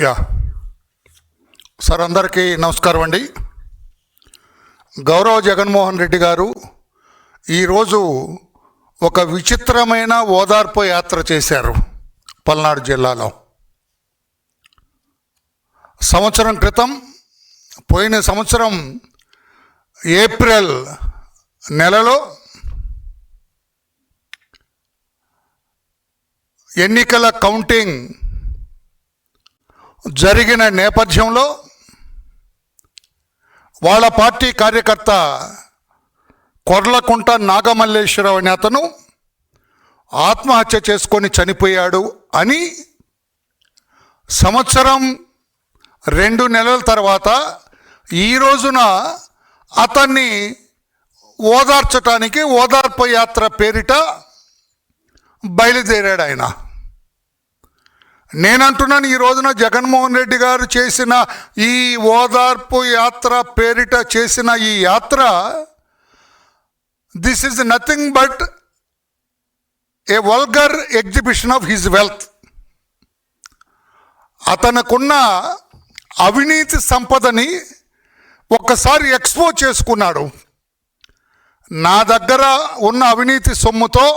Yeah sir, అందరికీ నమస్కారం అండి. గౌరవ జగన్మోహన్ రెడ్డి గారు ఈరోజు ఒక విచిత్రమైన ఓదార్పు యాత్ర చేశారు పల్నాడు జిల్లాలో. సంవత్సరం క్రితం, పోయిన సంవత్సరం ఏప్రిల్ నెలలో ఎన్నికల కౌంటింగ్ జరిగిన నేపథ్యంలో వాళ్ళ పార్టీ కార్యకర్త కొర్లకుంట నాగమల్లేశ్వరరావు అనే అతను ఆత్మహత్య చేసుకొని చనిపోయాడు అని సంవత్సరం 2 నెలల తర్వాత ఈ రోజున అతన్ని ఓదార్చడానికి ఓదార్పు యాత్ర పేరిట బయలుదేరాడు ఆయన. నేనంటున్నాను, ఈ రోజున జగన్మోహన్ రెడ్డి గారు చేసిన ఈ ఓదార్పు యాత్ర పేరిట చేసిన ఈ యాత్ర, this is nothing but a vulgar exhibition of his wealth. అతనుకున్న అవినీతి సంపదని ఒక్కసారి ఎక్స్పోజ్ చేసుకున్నాడు. నా దగ్గర ఉన్న అవినీతి సొమ్ముతో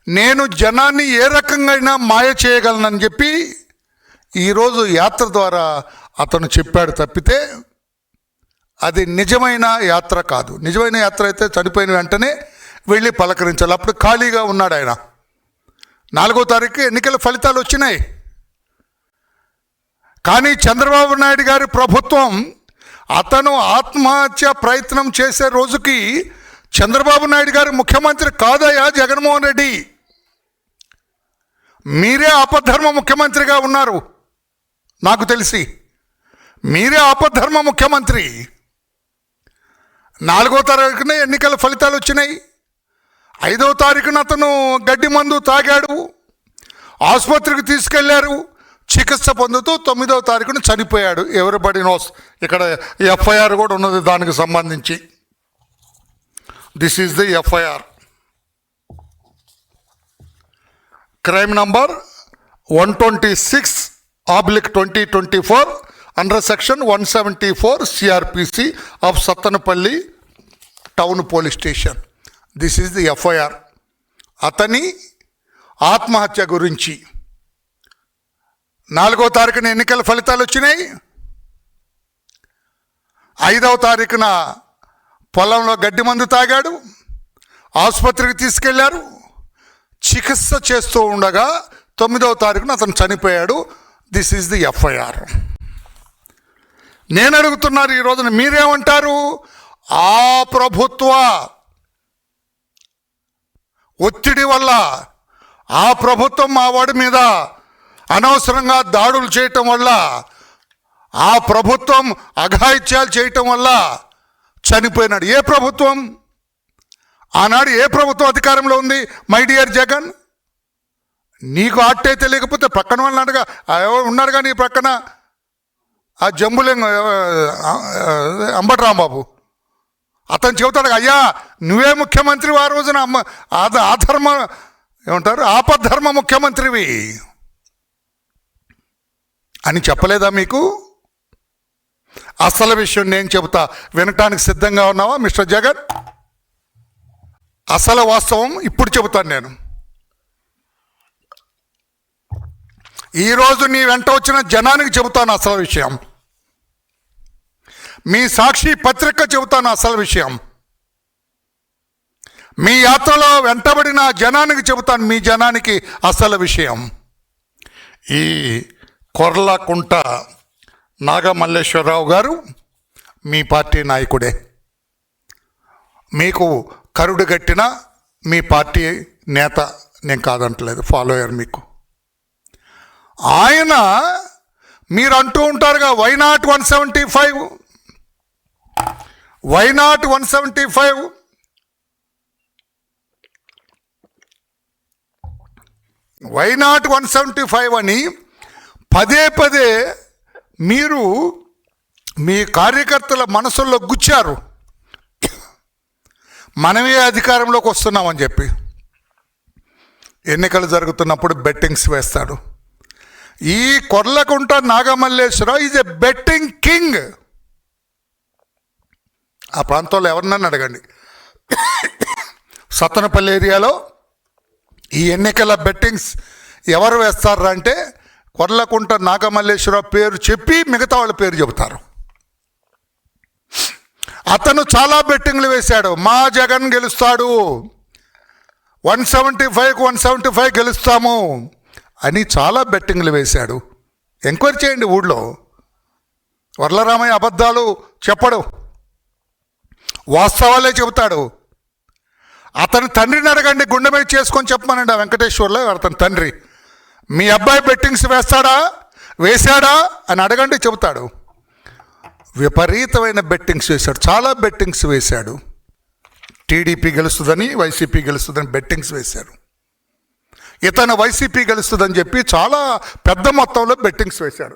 నేను జనాన్ని ఏ రకంగా మాయ చేయగలనని చెప్పి ఈరోజు యాత్ర ద్వారా అతను చెప్పాడు తప్పితే అది నిజమైన యాత్ర కాదు. నిజమైన యాత్ర అయితే చనిపోయిన వెంటనే వెళ్ళి పలకరించాలి. అప్పుడు ఖాళీగా ఉన్నాడు ఆయన. 4వ తారీఖు ఎన్నికల ఫలితాలు వచ్చినాయి. కానీ చంద్రబాబు నాయుడు గారి ప్రభుత్వం అతను ఆత్మహత్య ప్రయత్నం చేసే రోజుకి చంద్రబాబు నాయుడు గారు ముఖ్యమంత్రి కాదయ్యా జగన్మోహన్ రెడ్డి, మీరే ఆపద్ధర్మ ముఖ్యమంత్రిగా ఉన్నారు. నాకు తెలిసి మీరే ఆపద్ధర్మ ముఖ్యమంత్రి. 4వ తారీఖున ఎన్నికల ఫలితాలు వచ్చినాయి. 5వ తారీఖున అతను గడ్డి మందు తాగాడు, ఆసుపత్రికి తీసుకెళ్లారు, చికిత్స పొందుతూ 9వ తారీఖున చనిపోయాడు. Everybody nose. ఇక్కడ ఎఫ్ఐఆర్ కూడా ఉన్నది దానికి సంబంధించి. This is the FIR, crime number 126/2024 under section 174 CrPC of Sattenapalli town police station. This is the FIR. అతని ఆత్మహత్య గురించి 4వ తారీఖున ఎన్నికల ఫలితాలు వచ్చినాయి. 5వ తారీఖున పొలంలో గడ్డి మందు తాగాడు, ఆసుపత్రికి తీసుకెళ్లారు, చికిత్స చేస్తూ ఉండగా 9వ తారీఖున అతను చనిపోయాడు. This is the FIR. నేను అడుగుతున్నారు ఈ రోజున మీరేమంటారు? ఆ ప్రభుత్వ ఒత్తిడి వల్ల ఆ ప్రభుత్వం మా వాడి మీద అనవసరంగా దాడులు చేయటం వల్ల, ఆ ప్రభుత్వం అఘాయిత్యాలు చేయటం వల్ల చనిపోయినాడు. ఏ ప్రభుత్వం? ఆనాడు ఏ ప్రభుత్వం అధికారంలో ఉంది? మై డియర్ జగన్, నీకు ఆటే తెలియకపోతే పక్కన వాళ్ళని అడగా. ఎవరు ఉన్నారు కానీ నీ పక్కన ఆ జంబులింగ అంబటి రాంబాబు, అతను చెబుతాడు, అయ్యా నువ్వే ముఖ్యమంత్రి ఆ రోజున ఆధర్మ ఏమంటారు ఆపద్ధర్మ ముఖ్యమంత్రివి అని చెప్పలేదా మీకు? అసలు విషయం నేను చెబుతా, వినటానికి సిద్ధంగా ఉన్నావా మిస్టర్ జగన్? అసలు వాస్తవం ఇప్పుడు చెబుతాను నేను. ఈరోజు నీ వెంట వచ్చిన జనానికి చెబుతాను అసలు విషయం. మీ సాక్షి పత్రిక చెబుతాను అసలు విషయం. మీ యాత్రలో వెంటబడిన జనానికి చెబుతాను, మీ జనానికి అసలు విషయం. ఈ కొర్లకుంట నాగమల్లేశ్వరరావు గారు మీ పార్టీ నాయకుడే. మీకు కరుడు కట్టిన మీ పార్టీ నేత నేను కాదంటలేదు, ఫాలోయర్ మీకు. ఆయన మీరు అంటూ ఉంటారుగా, వైనాట్ 175, వైనాట్ 175, వైనాట్ 175 అని పదే పదే మీరు మీ కార్యకర్తల మనసుల్లో గుచ్చారు. మనమే అధికారంలోకి వస్తున్నామని చెప్పి. ఎన్నికలు జరుగుతున్నప్పుడు బెట్టింగ్స్ వేస్తాడు. ఈ Korlakunta Nagamalleswara Rao is a betting king. ఆ ప్రాంతంలో ఎవరినన్నా అడగండి, సత్తనపల్లి ఏరియాలో ఈ ఎన్నికల బెట్టింగ్స్ ఎవరు వేస్తారా అంటే కొర్లకుంట నాగమల్లేశ్వరరావు పేరు చెప్పి మిగతా వాళ్ళ పేరు చెబుతారు. అతను చాలా బెట్టింగ్లు వేశాడు. మా జగన్ గెలుస్తాడు, 175కు 175 గెలుస్తాము అని చాలా బెట్టింగ్లు వేశాడు. ఎంక్వైరీ చేయండి ఊళ్ళో. వర్లరామయ్య అబద్ధాలు చెప్పడు, వాస్తవాలే చెబుతాడు. అతని తండ్రిని అడగండి, గుండె మీద చేసుకొని చెప్పమనండి. ఆ వెంకటేశ్వర్లో అతని తండ్రి, మీ అబ్బాయి బెట్టింగ్స్ వేశాడా అని అడగండి, చెబుతాడు. విపరీతమైన బెట్టింగ్స్ వేశాడు, చాలా బెట్టింగ్స్ వేశాడు. టీడీపీ గెలుస్తుందని, వైసీపీ గెలుస్తుందని బెట్టింగ్స్ వేశారు. ఇతను వైసీపీ గెలుస్తుందని చెప్పి చాలా పెద్ద మొత్తంలో బెట్టింగ్స్ వేశాడు.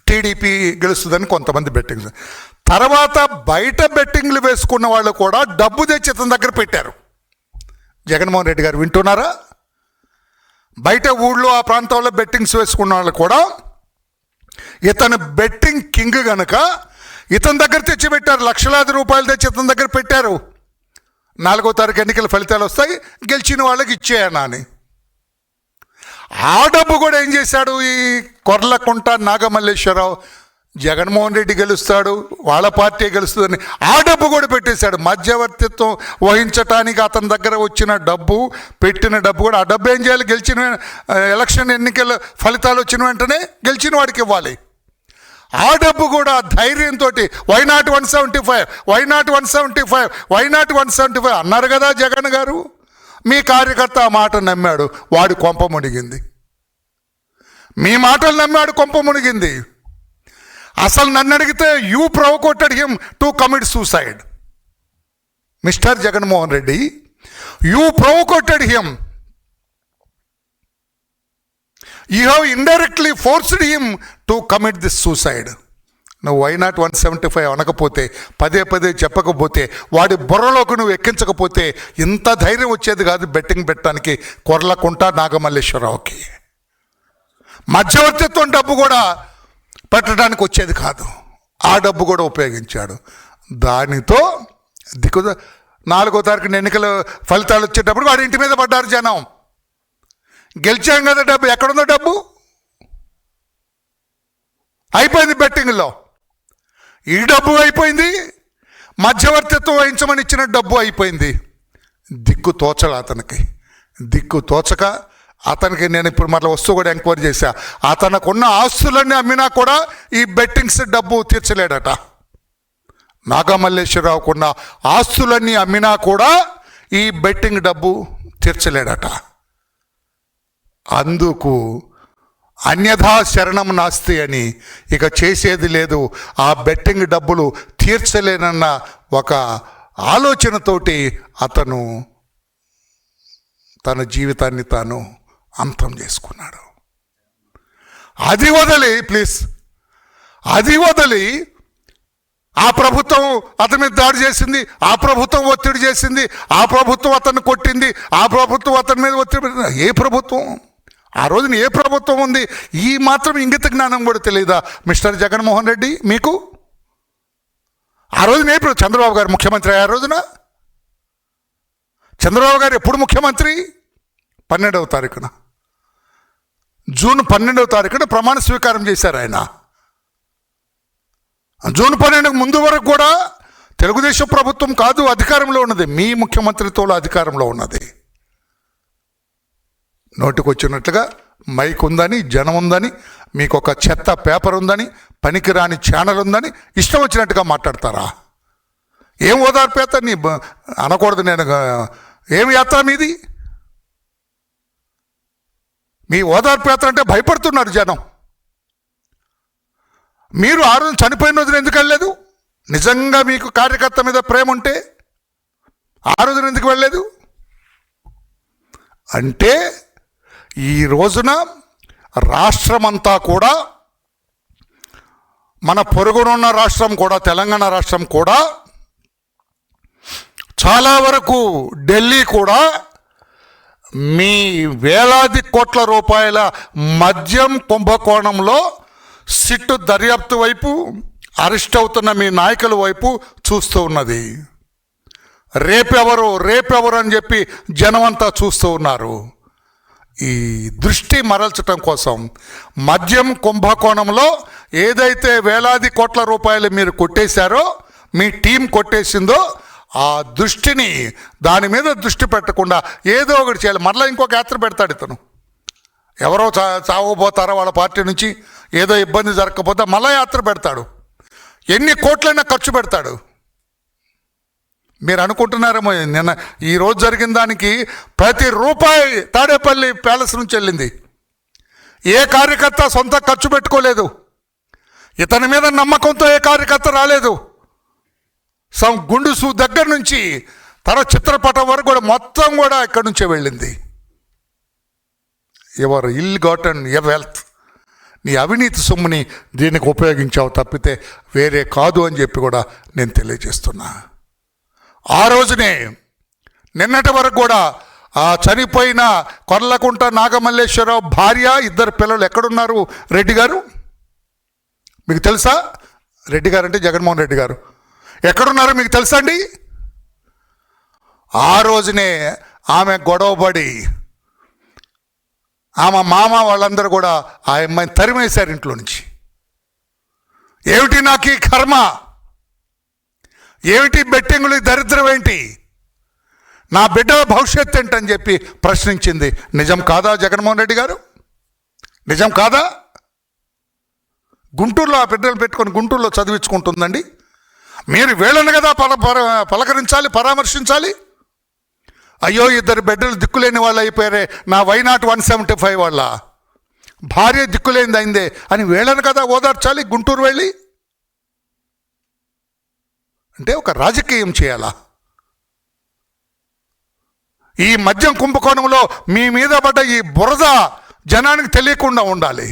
టీడీపీ గెలుస్తుందని కొంతమంది బెట్టింగ్స్. తర్వాత బయట బెట్టింగ్లు వేసుకున్న వాళ్ళు కూడా డబ్బు తెచ్చి ఇతని దగ్గర పెట్టారు. జగన్మోహన్ రెడ్డి గారు వింటున్నారా? బయట ఊళ్ళో ఆ ప్రాంతంలో బెట్టింగ్స్ వేసుకున్న వాళ్ళు కూడా ఇతను బెట్టింగ్ కింగ్ గనుక ఇతని దగ్గర తెచ్చి పెట్టారు. లక్షలాది రూపాయలు తెచ్చి ఇతని దగ్గర పెట్టారు. 4వ తారీఖు ఎన్నికల ఫలితాలు వస్తాయి, గెలిచిన వాళ్ళకి ఇచ్చేయనా అని. ఆ డబ్బు కూడా ఏం చేశాడు ఈ కొర్లకుంట నాగమల్లేశ్వరరావు? జగన్మోహన్ రెడ్డి గెలుస్తాడు, వాళ్ళ పార్టీ గెలుస్తుందని ఆ డబ్బు కూడా పెట్టేశాడు. మధ్యవర్తిత్వం వహించటానికి అతని దగ్గర వచ్చిన డబ్బు, పెట్టిన డబ్బు కూడా, ఆ డబ్బు ఏం చేయాలి? గెలిచిన ఎలక్షన్ ఎన్నికల ఫలితాలు వచ్చిన వెంటనే గెలిచిన వాడికి ఇవ్వాలి. ఆ డబ్బు కూడా ధైర్యంతో why not 175, why not 175, why not 175 అన్నారు కదా జగన్ గారు. మీ కార్యకర్త ఆ మాట నమ్మాడు, వాడి కొంప మునిగింది. మీ మాటలు నమ్మాడు, కొంప మునిగింది. అసలు నన్ను అడిగితే you provocated him to commit suicide. Mister Jaganmohan Reddy, you provocated him. You have indirectly forced him to commit this suicide. నువ్వు వై నాట్ 175 అనకపోతే, పదే పదే చెప్పకపోతే, వాడి బుర్రలోకి నువ్వు ఎక్కించకపోతే ఇంత ధైర్యం వచ్చేది కాదు బెట్టింగ్ పెట్టడానికి కొర్లకుంట నాగమల్లేశ్వరరావుకి. మధ్యవర్తిత్వం డబ్బు కూడా పెట్టడానికి వచ్చేది కాదు. ఆ డబ్బు కూడా ఉపయోగించాడు. దానితో 4వ తారీఖున ఎన్నికల ఫలితాలు వచ్చేటప్పుడు వాడి ఇంటి మీద పడ్డారు జనం. గెలిచాం కదా, డబ్బు ఎక్కడుందో? డబ్బు అయిపోయింది బెట్టింగ్లో. ఈ డబ్బు అయిపోయింది, మధ్యవర్తిత్వం వహించమని ఇచ్చిన డబ్బు అయిపోయింది. దిక్కు తోచల అతనికి. దిక్కు తోచక అతనికి నేను ఇప్పుడు మళ్ళీ వస్తూ కూడా ఎంక్వైరీ చేశా. అతనుకున్న ఆస్తులన్నీ అమ్మినా కూడా ఈ బెట్టింగ్స్ డబ్బు తీర్చలేడట. నాగమల్లేశ్వరరావుకున్న ఆస్తులన్నీ అమ్మినా కూడా ఈ బెట్టింగ్ డబ్బు తీర్చలేడట. అందుకు అన్యథా శరణం నాస్తి అని, ఇక చేసేది లేదు, ఆ బెట్టింగ్ డబ్బులు తీర్చలేనన్న ఒక ఆలోచనతోటి అతను తన జీవితాన్ని తాను అంతం చేసుకున్నాడు. అది వదిలి, ప్లీజ్, అది వదిలి ఆ ప్రభుత్వం అతని మీద దాడి చేసింది, ఆ ప్రభుత్వం ఒత్తిడి చేసింది, ఆ ప్రభుత్వం అతన్ని కొట్టింది, ఆ ప్రభుత్వం అతని మీద ఒత్తిడి. ఏ ప్రభుత్వం? ఆ రోజున ఏ ప్రభుత్వం ఉంది? ఈ మాత్రం ఇంగిత జ్ఞానం కూడా తెలియదా మిస్టర్ జగన్మోహన్ రెడ్డి మీకు? ఆ రోజున ఏ చంద్రబాబు గారు ముఖ్యమంత్రి అయ్యారు రోజున? చంద్రబాబు గారు ఎప్పుడు ముఖ్యమంత్రి? 12వ తారీఖున, జూన్ 12వ తారీఖున ప్రమాణ స్వీకారం చేశారు ఆయన. జూన్ 12కు ముందు వరకు కూడా తెలుగుదేశం ప్రభుత్వం కాదు అధికారంలో ఉన్నది, మీ ముఖ్యమంత్రిత్వంలో అధికారంలో ఉన్నది. నోటికొచ్చినట్లుగా మైక్ ఉందని, జనం ఉందని, మీకు ఒక చెత్త పేపర్ ఉందని, పనికిరాని ఛానల్ ఉందని ఇష్టం వచ్చినట్టుగా మాట్లాడతారా? ఏం ఓదార్పేత నీ అనకూడదు. నేను ఏమి యాత్ర మీది? మీ ఓదార్పేత అంటే భయపడుతున్నారు జనం. మీరు ఆ రోజు చనిపోయిన రోజున ఎందుకు వెళ్ళలేదు? నిజంగా మీకు కార్యకర్త మీద ప్రేమ ఉంటే ఆ రోజున ఎందుకు వెళ్ళలేదు? అంటే ఈ రోజున రాష్ట్రమంతా కూడా, మన పొరుగునున్న రాష్ట్రం కూడా, తెలంగాణ రాష్ట్రం కూడా, చాలా వరకు ఢిల్లీ కూడా మీ వేలాది కోట్ల రూపాయల మద్యం కుంభకోణంలో సిట్టు దర్యాప్తు వైపు, అరెస్ట్ అవుతున్న మీ నాయకుల వైపు చూస్తూ ఉన్నది. రేపెవరు అని చెప్పి జనమంతా చూస్తూ ఉన్నారు. ఈ దృష్టి మరల్చటం కోసం మద్యం కుంభకోణంలో ఏదైతే వేలాది కోట్ల రూపాయలు మీరు కొట్టేశారో, మీ టీం కొట్టేసిందో, ఆ దృష్టిని దాని మీద దృష్టి పెట్టకుండా ఏదో ఒకటి చేయాలి. మరలా ఇంకొక యాత్ర పెడతాడు ఇతను. ఎవరో చావబోతారో వాళ్ళ పార్టీ నుంచి, ఏదో ఇబ్బంది జరగకపోతే మళ్ళా యాత్ర పెడతాడు. ఎన్ని కోట్లైనా ఖర్చు పెడతాడు. మీరు అనుకుంటున్నారేమో నిన్న ఈరోజు జరిగిన దానికి ప్రతి రూపాయి తాడేపల్లి ప్యాలెస్ నుంచి వెళ్ళింది. ఏ కార్యకర్త సొంత ఖర్చు పెట్టుకోలేదు. ఇతని మీద నమ్మకంతో ఏ కార్యకర్త రాలేదు. గుండుసు దగ్గర నుంచి చిత్రపటం వరకు కూడా మొత్తం కూడా ఇక్కడి నుంచే వెళ్ళింది. ఎవరు ఇల్ గాటన్ ఎ వెల్త్, నీ అవినీతి సొమ్ముని దీనికి ఉపయోగించావు తప్పితే వేరే కాదు అని చెప్పి కూడా నేను తెలియజేస్తున్నా. ఆ రోజునే నిన్నటి వరకు కూడా ఆ చనిపోయిన కొర్లకుంట నాగమల్లేశ్వరరావు భార్య, 2 పిల్లలు ఎక్కడున్నారు? రెడ్డి గారు, మీకు తెలుసా? రెడ్డి గారు అంటే జగన్మోహన్ రెడ్డి గారు ఎక్కడున్నారో మీకు తెలుసా అండి? ఆ రోజునే ఆమె గొడవపడి ఆమె మామ వాళ్ళందరూ కూడా ఆ అమ్మాయిని తరిమేశారు ఇంట్లో నుంచి. ఏమిటి నాకు ఈ కర్మ, ఏమిటి బెట్టింగులు, దరిద్రం ఏంటి, నా బిడ్డల భవిష్యత్తు ఏంటని చెప్పి ప్రశ్నించింది. నిజం కాదా జగన్మోహన్ రెడ్డి గారు? నిజం కాదా? గుంటూరులో ఆ బిడ్డలు పెట్టుకొని గుంటూరులో చదివించుకుంటుందండి. మీరు వీళ్ళని కదా పలకరించాలి, పరామర్శించాలి. అయ్యో 2 బిడ్డలు దిక్కులేని వాళ్ళు అయిపోయారే, నా వైనాట్ 175 వాళ్ళ భార్య దిక్కులేనిది అయిందే అని వీళ్ళని కదా ఓదార్చాలి గుంటూరు వెళ్ళి. అంటే ఒక రాజకీయం చేయాలా? ఈ మద్యం కుంభకోణంలో మీ మీద పడ్డ ఈ బురద జనానికి తెలియకుండా ఉండాలి.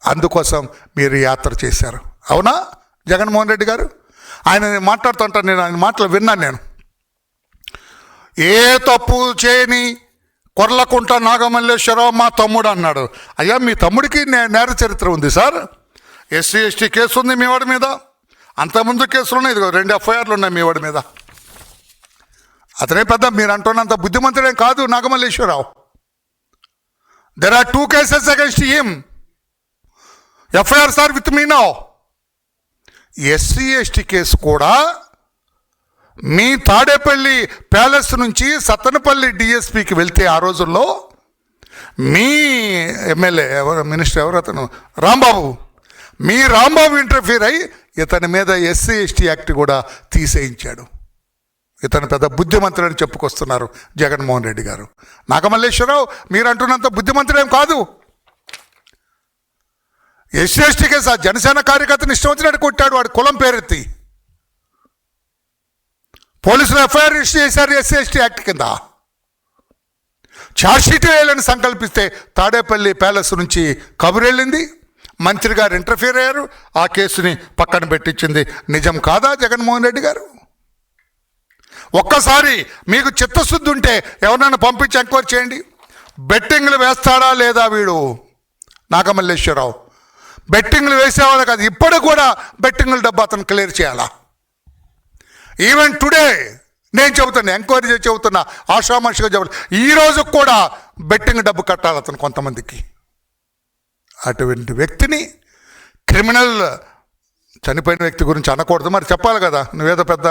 అందుకోసం మీరు యాత్ర చేశారు, అవునా జగన్మోహన్ రెడ్డి గారు? ఆయన మాట్లాడుతుంటాను, నేను ఆయన మాటలు విన్నాను. నేను ఏ తప్పు చేయని కొర్లకుంట నాగమల్లేశ్వరరావు మా తమ్ముడు అన్నాడు. అయ్యా మీ తమ్ముడికి నేర చరిత్ర ఉంది సార్. ఎస్సీ ఎస్టీ కేసు ఉంది మీ వాడి మీద, అంతకుముందు కేసులు ఉన్నాయి, ఇదిగో 2 ఎఫ్ఐఆర్లు ఉన్నాయి మీ వాడి మీద. అతనే పెద్ద మీరు అంటున్నంత బుద్ధిమంతుడేం కాదు Nagamalleswara Rao. There are 2 cases against him. FIRs are with me now. SC ST case కూడా మీ తాడేపల్లి ప్యాలెస్ నుంచి సత్తెనపల్లి డిఎస్పికి వెళ్తే ఆ రోజుల్లో మీ ఎమ్మెల్యే ఎవరు, మినిస్టర్ ఎవరు, అతను రాంబాబు, మీ రాంబాబు ఇంటర్ఫీర్ అయ్యి ఇతని మీద ఎస్సీ ఎస్టీ యాక్ట్ కూడా తీసేయించాడు. ఇతను పెద్ద బుద్ధిమంతుడని చెప్పుకొస్తున్నారు జగన్మోహన్ రెడ్డి గారు. నాగమల్లేశ్వరరావు మీరు అంటున్నంత బుద్ధిమంతుడేం కాదు. ఎస్సీ ఎస్టీ కేసు ఆ జనసేన కార్యకర్తను ఇష్టం వచ్చినట్టు కొట్టాడు, వాడి కులం పేరెత్తి. పోలీసులు ఎఫ్ఐఆర్ రిజిస్టర్ చేశారు ఎస్సీ ఎస్టీ యాక్ట్ కింద. ఛార్జ్షీట్ వేయాలని సంకల్పిస్తే తాడేపల్లి ప్యాలెస్ నుంచి కబురు వెళ్ళింది, మంత్రి గారు ఇంటర్ఫీర్ అయ్యారు, ఆ కేసుని పక్కన పెట్టించింది. నిజం కాదా జగన్మోహన్ రెడ్డి గారు? ఒక్కసారి మీకు చిత్తశుద్ధి ఉంటే ఎవరినైనా పంపించి ఎంక్వైరీ చేయండి. బెట్టింగ్లు వేస్తాడా లేదా వీడు నాగమల్లేశ్వరరావు? బెట్టింగ్లు వేసేవాళ్ళు కాదు, ఇప్పటికి కూడా బెట్టింగ్ల డబ్బు అతను క్లియర్ చేయాలా? ఈవెన్ టుడే నేను చెబుతున్నా, ఎంక్వైరీ చేసి చెబుతున్నా, ఆషామాషిగా చెబుతున్నా, ఈరోజు కూడా బెట్టింగ్ డబ్బు కట్టాలి అతను కొంతమందికి. అటువంటి వ్యక్తిని క్రిమినల్, చనిపోయిన వ్యక్తి గురించి అనకూడదు, మరి చెప్పాలి కదా, నువ్వేదో పెద్ద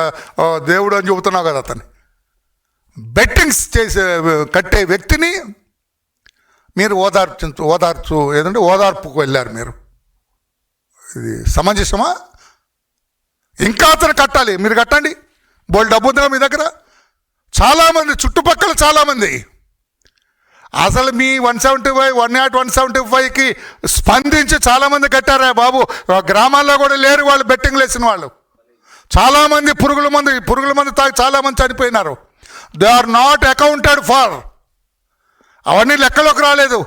దేవుడు అని చెబుతున్నావు కదా. అతన్ని బెట్టింగ్స్ చేసే కట్టే వ్యక్తిని మీరు ఓదార్పుకు వెళ్ళారు మీరు. ఇది సమంజసమా? ఇంకా అతను కట్టాలి, మీరు కట్టండి. బోల్ డబ్బు ఉందా మీ దగ్గర? చాలామంది చుట్టుపక్కల చాలామంది అసలు మీ 175కి స్పందించి చాలామంది కట్టారా బాబు. గ్రామాల్లో కూడా లేరు వాళ్ళు బెట్టింగ్లు వేసిన వాళ్ళు. చాలామంది పురుగుల మందు తాగి చాలామంది చనిపోయినారు. They are not accounted for. అవన్నీ లెక్కలోకి రాలేదు.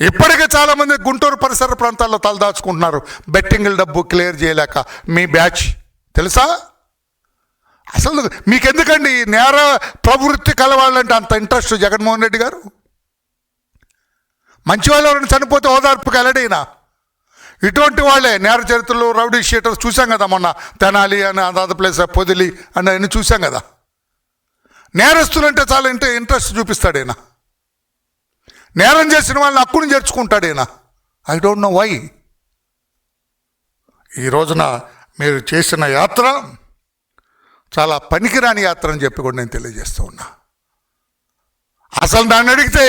ఇప్పటికే చాలామంది గుంటూరు పరిసర ప్రాంతాల్లో తలదాచుకుంటున్నారు బెట్టింగ్ల డబ్బు క్లియర్ చేయలేక. మీ బ్యాచ్ తెలుసా? అసలు మీకెందుకండి నేర ప్రవృత్తి కలవాళ్ళంటే అంత ఇంట్రెస్ట్ జగన్మోహన్ రెడ్డి గారు? మంచి వాళ్ళు ఎవరైనా చనిపోతే ఓదార్పుకి వెళ్ళడైనా ఇటువంటి వాళ్ళే నేర చరిత్రలు, రౌడీ షీటర్స్ చూసాం కదా, మొన్న తెనాలి అని అదాద ప్లేస్ పొదిలి అని అన్ని చూసాం కదా. నేరస్తులంటే చాలా ఇంట్రెస్ట్ చూపిస్తాడైనా, నేరం చేసిన వాళ్ళని హక్కుని చేర్చుకుంటాడైనా. I don't know why. ఈ రోజున మీరు చేసిన యాత్ర చాలా పనికిరాని యాత్ర అని చెప్పి కూడా నేను తెలియజేస్తూ ఉన్నా. అసలు దాన్ని అడిగితే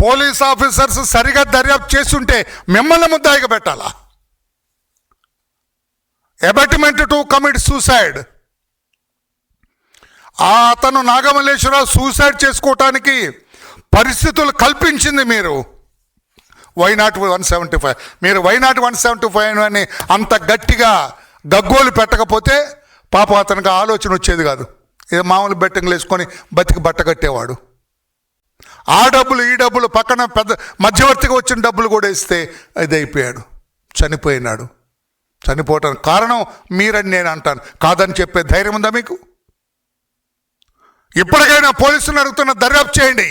పోలీస్ ఆఫీసర్స్ సరిగా దర్యాప్తు చేస్తుంటే మిమ్మల్ని ముద్దాయిగా పెట్టాలా? Abetment to commit suicide. అతను నాగమల్లేశ్వరరావు సూసైడ్ చేసుకోవటానికి పరిస్థితులు కల్పించింది మీరు. వైనాట్ 175. మీరు వైనాట్ 175 అని అంత గట్టిగా గగ్గోలు పెట్టకపోతే పాపం అతనికి ఆలోచన వచ్చేది కాదు. ఏ మామూలు బెట్టింగ్లు వేసుకొని బతికి బట్ట కట్టేవాడు. ఆ డబ్బులు ఈ డబ్బులు పక్కన పెద్ద మధ్యవర్తిగా వచ్చిన డబ్బులు కూడా ఇస్తే ఇది అయిపోయాడు, చనిపోయినాడు. చనిపోవటానికి కారణం మీరని నేను అంటాను. కాదని చెప్పే ధైర్యం ఉందా మీకు? ఇప్పటికైనా పోలీసులను అడుగుతున్న దర్యాప్తు చేయండి.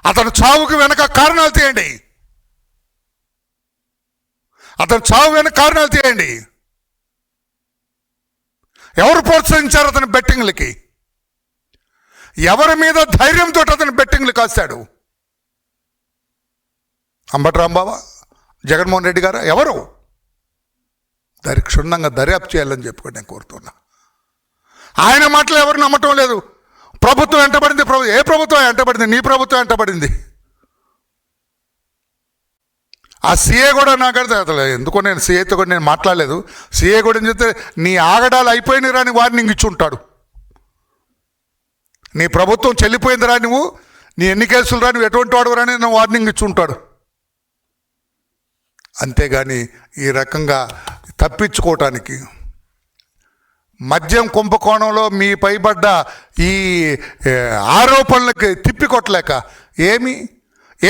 అతను చావుకు వెనక కారణాలు తీయండి. అతను చావు వెనక కారణాలు తీయండి. ఎవరు ప్రోత్సహించారు అతని బెట్టింగ్లకి? ఎవరి మీద ధైర్యంతో అతను బెట్టింగ్లు కాస్తాడు? అంబటి రాంబాబా, జగన్మోహన్ రెడ్డి గారు ఎవరు? దానికి క్షుణ్ణంగా దర్యాప్తు చేయాలని చెప్పి నేను కోరుతున్నా. ఆయన మాటలు ఎవరు నమ్మటం లేదు. ప్రభుత్వం వెంటబడింది. ఏ ప్రభుత్వం వెంటబడింది? నీ ప్రభుత్వం వెంటబడింది. ఆ సీఏ కూడా నాకు అసలు ఎందుకో నేను సీఏతో కూడా నేను మాట్లాడలేదు. సీఏ కూడా ఏం చెప్తే నీ ఆగడాలు అయిపోయిన రాని వార్నింగ్ ఇచ్చి ఉంటాడు. నీ ప్రభుత్వం చెల్లిపోయిందిరా, నువ్వు నీ ఎన్ని కేసులు రా, నువ్వు ఎటువంటి వాడు రాని నువ్వు వార్నింగ్ ఇచ్చి ఉంటాడు. అంతేగాని ఈ రకంగా తప్పించుకోవటానికి మద్యం కుంభకోణంలో మీ పైబడ్డ ఈ ఆరోపణలకి తిప్పికొట్టలేక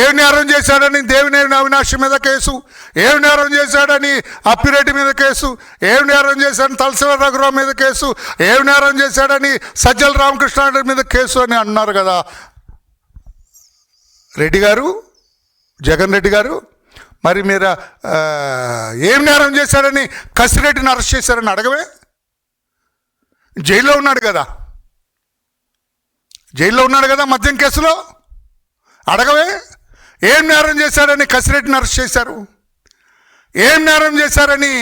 ఏం నేరం చేశాడని దేవినేని అవినాష్ మీద కేసు, ఏం నేరం చేశాడని అప్పిరెడ్డి మీద కేసు, ఏం నేరం చేశాడని తలసిల రఘురావు మీద కేసు, ఏం నేరం చేశాడని సజ్జల రామకృష్ణారెడ్డి మీద కేసు అని అన్నారు కదా రెడ్డి గారు, జగన్ రెడ్డి గారు. మరి మీరు ఏం నేరం చేశాడని కసిరెడ్డిని అరెస్ట్ చేశారని అడగవే? జైల్లో ఉన్నాడు కదా మద్యం కేసులో, అడగవే? ఏం నేరం చేశారని కసిరెడ్డిని అరెస్ట్ చేశారు? ఏం నేరం చేశారని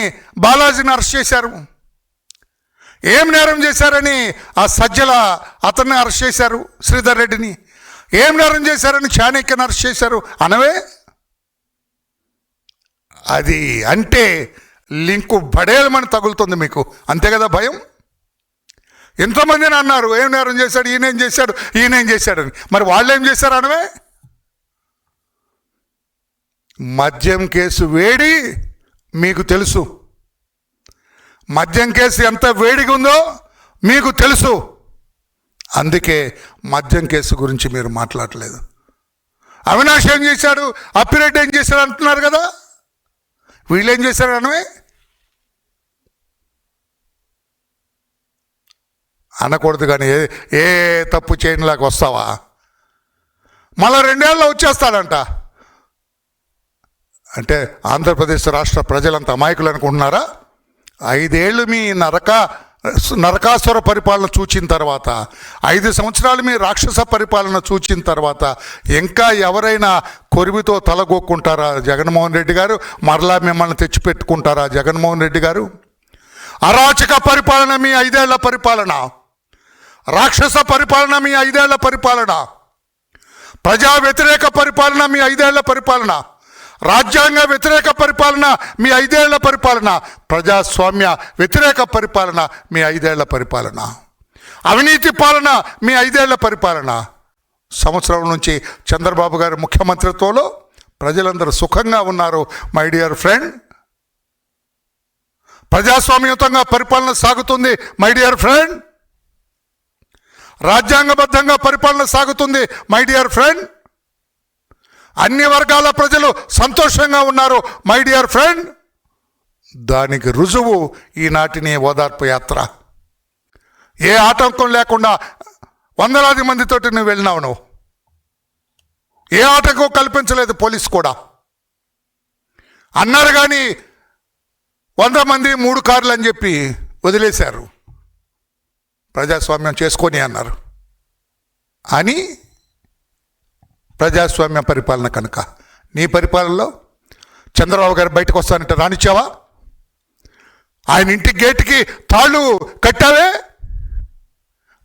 బాలాజీని అరెస్ట్ చేశారు? ఏం నేరం చేశారని ఆ సజ్జల అతన్ని అరెస్ట్ చేశారు, శ్రీధర్ రెడ్డిని? ఏం నేరం చేశారని చాణక్యని అరెస్ట్ చేశారు అనవే? అది అంటే లింకు బడేలమని తగులుతుంది మీకు, అంతే కదా భయం? ఎంతోమందిని అన్నారు ఏం నేరం చేశాడు, ఈయనేం చేశాడని. మరి వాళ్ళు ఏం చేశారు అనవే? మద్యం కేసు వేడి మీకు తెలుసు. మద్యం కేసు ఎంత వేడిగా ఉందో మీకు తెలుసు. అందుకే మద్యం కేసు గురించి మీరు మాట్లాడలేదు. అవినాష్ ఏం చేశాడు, అప్పిరెడ్డి ఏం చేశాడు అంటున్నారు కదా, వీళ్ళు ఏం చేశారు అనవే? అనకూడదు. కానీ ఏ తప్పు చేయనిలాగా వస్తావా? మళ్ళా 2 ఏళ్ళలో వచ్చేస్తాడంట. అంటే ఆంధ్రప్రదేశ్ రాష్ట్ర ప్రజలంతా అమాయకులు అనుకుంటున్నారా? 5 ఏళ్ళు మీ నరకాసుర పరిపాలన చూచిన తర్వాత, 5 సంవత్సరాలు మీ రాక్షస పరిపాలన చూచిన తర్వాత ఇంకా ఎవరైనా కొరివితో తలగొక్కుంటారా జగన్మోహన్ రెడ్డి గారు? మరలా మిమ్మల్ని తెచ్చిపెట్టుకుంటారా జగన్మోహన్ రెడ్డి గారు? అరాచక పరిపాలన మీ 5 ఏళ్ల పరిపాలన, రాక్షస పరిపాలన మీ 5 ఏళ్ల పరిపాలన, ప్రజా వ్యతిరేక పరిపాలన మీ 5 ఏళ్ల పరిపాలన, రాజ్యాంగ వ్యతిరేక పరిపాలన మీ 5 ఏళ్ల పరిపాలన, ప్రజాస్వామ్య వ్యతిరేక పరిపాలన మీ 5 ఏళ్ల పరిపాలన, అవినీతి పాలన మీ 5 ఏళ్ల పరిపాలన. సంవత్సరం నుంచి చంద్రబాబు గారి ముఖ్యమంత్రిత్వంలో ప్రజలందరూ సుఖంగా ఉన్నారు మై డియర్ ఫ్రెండ్. ప్రజాస్వామ్యయుతంగా పరిపాలన సాగుతుంది మై డియర్ ఫ్రెండ్. రాజ్యాంగబద్ధంగా పరిపాలన సాగుతుంది మై డియర్ ఫ్రెండ్. అన్ని వర్గాల ప్రజలు సంతోషంగా ఉన్నారు మై డియర్ ఫ్రెండ్. దానికి రుజువు ఈనాటి నీ ఓదార్పు యాత్ర. ఏ ఆటంకం లేకుండా వందలాది మందితోటి నువ్వు వెళ్ళినావు. నువ్వు ఏ ఆటంకం కల్పించలేదు. పోలీసు కూడా అన్నారు కానీ 100 మంది 3 కార్లు అని చెప్పి వదిలేశారు. ప్రజాస్వామ్యం చేసుకొని అన్నారు. అని ప్రజాస్వామ్య పరిపాలన కనుక నీ పరిపాలనలో చంద్రబాబు గారు బయటకు వస్తానంటే రానిచ్చావా? ఆయన ఇంటి గేటుకి తాళ్ళు కట్టావే,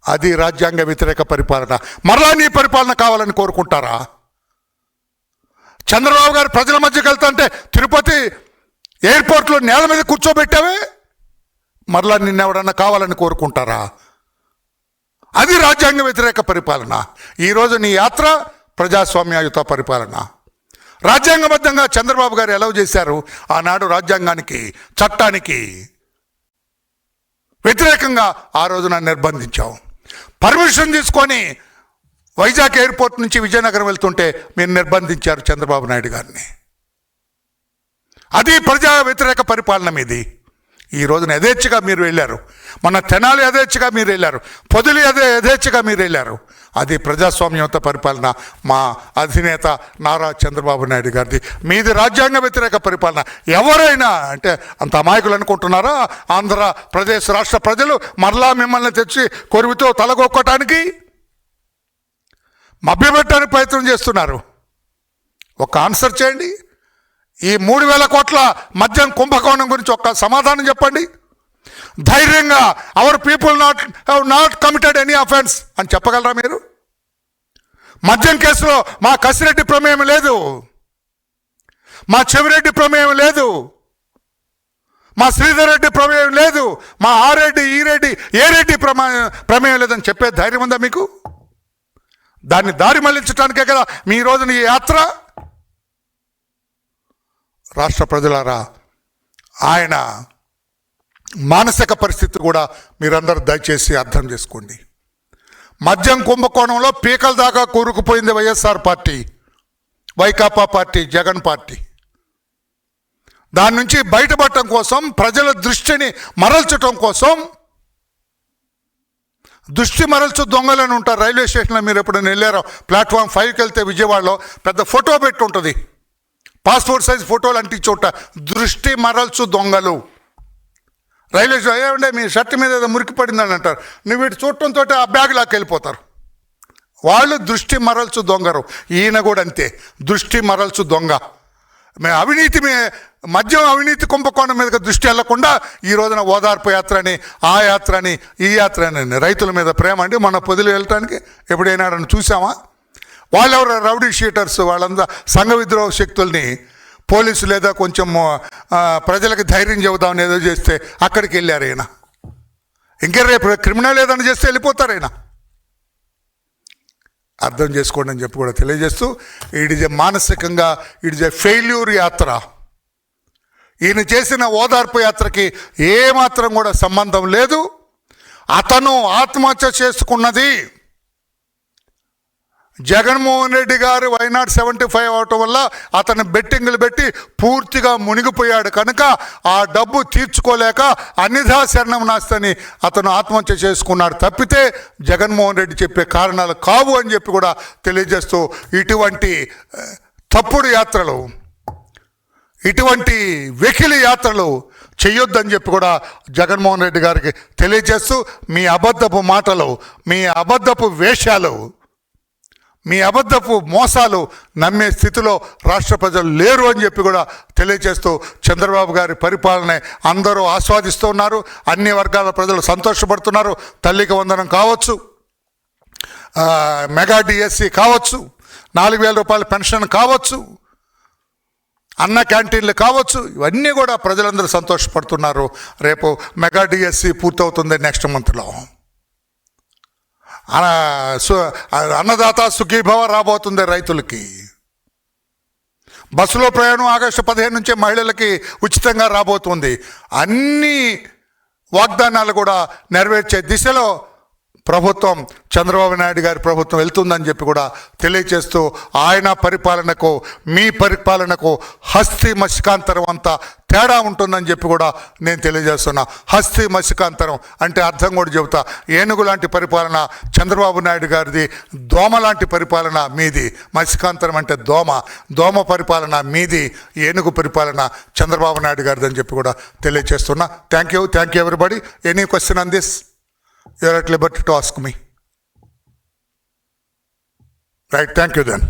అది రాజ్యాంగ వ్యతిరేక పరిపాలన. మరలా నీ పరిపాలన కావాలని కోరుకుంటారా? చంద్రబాబు గారు ప్రజల మధ్యకి వెళ్తుంటే తిరుపతి ఎయిర్పోర్ట్లో నేల మీద కూర్చోబెట్టావే, మరలా నిన్నెవడన్నా కావాలని కోరుకుంటారా? అది రాజ్యాంగ వ్యతిరేక పరిపాలన. ఈరోజు నీ యాత్ర ప్రజాస్వామ్యయుత పరిపాలన. రాజ్యాంగబద్ధంగా చంద్రబాబు గారు ఎలా చేశారు? ఆనాడు రాజ్యాంగానికి, చట్టానికి వ్యతిరేకంగా ఆ రోజున నిర్బంధించావు. పర్మిషన్ తీసుకొని వైజాగ్ ఎయిర్పోర్ట్ నుంచి విజయనగరం వెళ్తుంటే మీరు నిర్బంధించారు చంద్రబాబు నాయుడు గారిని. అది ప్రజా వ్యతిరేక పరిపాలన మీది. ఈ రోజున యథేచ్ఛగా మీరు వెళ్ళారు. మన తెనాలి యథేచ్ఛగా మీరు వెళ్ళారు. పొదిలి యథేచ్ఛగా మీరు వెళ్ళారు. అది ప్రజాస్వామ్యత పరిపాలన మా అధినేత నారా చంద్రబాబు నాయుడు గారిది. మీది రాజ్యాంగ వ్యతిరేక పరిపాలన. ఎవరైనా అంటే అంత అమాయకులు అనుకుంటున్నారా? ఆంధ్రప్రదేశ్ రాష్ట్ర ప్రజలు మరలా మిమ్మల్ని తెచ్చి కొరివితో తలగొక్కటానికి మభ్యపెట్టడానికి ప్రయత్నం చేస్తున్నారు. ఒక ఆన్సర్ చేయండి. ఈ 3,000 కోట్ల మద్యం కుంభకోణం గురించి ఒక్క సమాధానం చెప్పండి. ధైర్యంగా our people not committed any offence అని చెప్పగలరా మీరు? మద్యం కేసులో మా కసిరెడ్డి ప్రమేయం లేదు, మా చెవిరెడ్డి ప్రమేయం లేదు, మా శ్రీధర్ రెడ్డి ప్రమేయం లేదు, మా ఆరెడ్డి ఈరెడ్డి ఏ రెడ్డి ప్రమేయం లేదని చెప్పే ధైర్యం ఉందా మీకు? దాన్ని దారి మళ్లించడానికే కదా మీ రోజున ఈ యాత్ర. రాష్ట్ర ప్రజలారా, ఆయన మానసిక పరిస్థితి కూడా మీరందరూ దయచేసి అర్థం చేసుకోండి. మద్యం కుంభకోణంలో పీకల దాకా కూరుకుపోయింది YSR party, Vaikapa party, Jagan party. దాని నుంచి బయటపడటం కోసం, ప్రజల దృష్టిని మరల్చటం కోసం, దృష్టి మరల్చు దొంగలని ఉంటారు రైల్వే స్టేషన్లో. మీరు ఎప్పుడైనా వెళ్ళారో ప్లాట్ఫామ్ 5కి వెళ్తే విజయవాడలో పెద్ద ఫోటో పెట్టి ఉంటుంది, పాస్పోర్ట్ సైజ్ ఫోటోలు అంటించి ఉంటా. దృష్టి మరల్చు దొంగలు. రైల్వే స్టేషన్ ఏమంటే మీ షర్ట్ మీద ఏదో మురికి పడిందని అంటారు. నువ్వు వీటి చూడటంతో ఆ బ్యాగ్ లాక్కి వెళ్ళిపోతారు. వాళ్ళు దృష్టి మరల్చు దొంగరు. ఈయన కూడా అంతే, దృష్టి మరల్చు దొంగ. మద్యం అవినీతి కుంభకోణం మీద దృష్టి వెళ్లకుండా ఈ రోజున ఓదార్పు యాత్ర అని, ఆ యాత్ర అని, ఈ యాత్ర అని, రైతుల మీద ప్రేమ అండి. మన పొదిలి వెళ్ళటానికి ఎప్పుడైనా చూసామా? వాళ్ళెవరు రౌడీ షీటర్స్, వాళ్ళంతా సంఘ విద్రోహ శక్తుల్ని పోలీసు లేదా కొంచెం ప్రజలకు ధైర్యం చెబుదామని ఏదో చేస్తే అక్కడికి వెళ్ళారు ఆయన. ఇంకే రేపు క్రిమినల్ ఏదైనా చేస్తే వెళ్ళిపోతారు ఆయన. అర్థం చేసుకోండి అని చెప్పి కూడా తెలియజేస్తూ, ఇట్ ఈజ్ ఎ మానసికంగా ఇట్ ఈజ్ ఎ ఫెయిల్యూర్ యాత్ర. ఈయన చేసిన ఓదార్పు యాత్రకి ఏమాత్రం కూడా సంబంధం లేదు. అతను ఆత్మహత్య చేసుకున్నది జగన్మోహన్ రెడ్డి గారు వైనాట్ 75 అవటం వల్ల అతను బెట్టింగ్లు పెట్టి పూర్తిగా మునిగిపోయాడు కనుక ఆ డబ్బు తీర్చుకోలేక అన్నిధా శరణం నాస్తని అతను ఆత్మహత్య చేసుకున్నాడు తప్పితే జగన్మోహన్ రెడ్డి చెప్పే కారణాలు కావు అని చెప్పి కూడా తెలియజేస్తూ, ఇటువంటి తప్పుడు యాత్రలు, ఇటువంటి వెకిలి యాత్రలు చెయ్యొద్దని చెప్పి కూడా జగన్మోహన్ రెడ్డి గారికి తెలియజేస్తూ, మీ అబద్ధపు మాటలు, మీ అబద్ధపు వేషాలు, మీ అబద్ధపు మోసాలు నమ్మే స్థితిలో రాష్ట్ర ప్రజలు లేరు అని చెప్పి కూడా తెలియజేస్తూ, చంద్రబాబు గారి పరిపాలన అందరూ ఆస్వాదిస్తూ ఉన్నారు. అన్ని వర్గాల ప్రజలు సంతోషపడుతున్నారు. తల్లికి వందనం కావచ్చు, మెగా డిఎస్సి కావచ్చు, 4,000 రూపాయల పెన్షన్ కావచ్చు, అన్న క్యాంటీన్లు కావచ్చు, ఇవన్నీ కూడా ప్రజలందరూ సంతోషపడుతున్నారు. రేపు మెగా డిఎస్సి పూర్తవుతుంది నెక్స్ట్ మంత్లో. అన్నదాత సుఖీభవ రాబోతుంది రైతులకి. బస్సులో ప్రయాణం ఆగస్టు 15 నుంచే మహిళలకి ఉచితంగా రాబోతుంది. అన్ని వాగ్దానాలు కూడా నెరవేర్చే దిశలో ప్రభుత్వం చంద్రబాబు నాయుడు గారి ప్రభుత్వం వెళ్తుందని చెప్పి కూడా తెలియచేస్తూ ఆయన పరిపాలనకు మీ పరిపాలనకు హస్తి మసికాంతరం అంతా తేడా ఉంటుందని చెప్పి కూడా నేను తెలియజేస్తున్నా. హస్తి మసికాంతరం అంటే అర్థం కూడా చెబుతా. ఏనుగు లాంటి పరిపాలన చంద్రబాబు నాయుడు గారిది, దోమ లాంటి పరిపాలన మీది. మసికాంతరం అంటే దోమ పరిపాలన మీది, ఏనుగు పరిపాలన చంద్రబాబు నాయుడు గారిది అని చెప్పి కూడా తెలియజేస్తున్నా. Thank you everybody. Any question on this? You are at liberty to ask me. Right, thank you then.